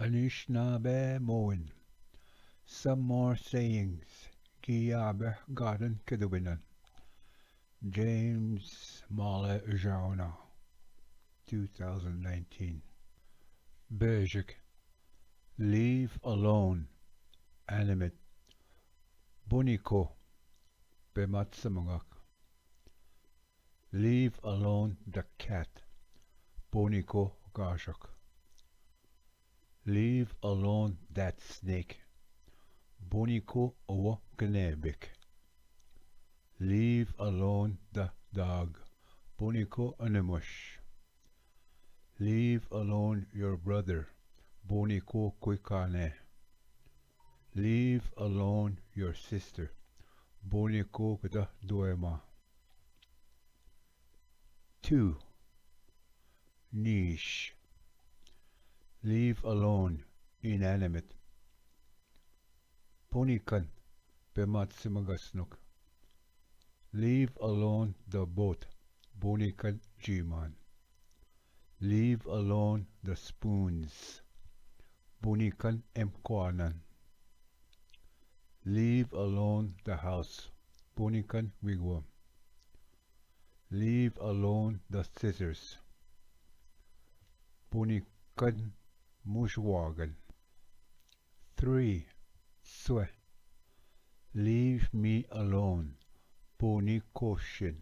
Anishinaabe Moen. Some more sayings. Giabe Garden Kidawinan. James Male Jauna, 2019. Bejik. Leave alone. Animate. Booniiko. Bematsamangak. Leave alone the cat. Booniiko Gashak. Leave alone that snake. Booniiko Owo Gnebik. Leave alone the dog. Booniiko Animush. Leave alone your brother. Booniiko Kuikane. Leave alone your sister. Booniiko Gda Duema. 2. Niche. Leave alone, inanimate. Booniikan, Bematsimagaснuk. Leave alone the boat. Booniikan Jiman. Leave alone the spoons. Booniikan Mkwanan. Leave alone the house. Booniikan Wigwam. Leave alone the scissors. Booniikan Mushwagan. 3. Swe. Leave me alone. Booniiko Shin.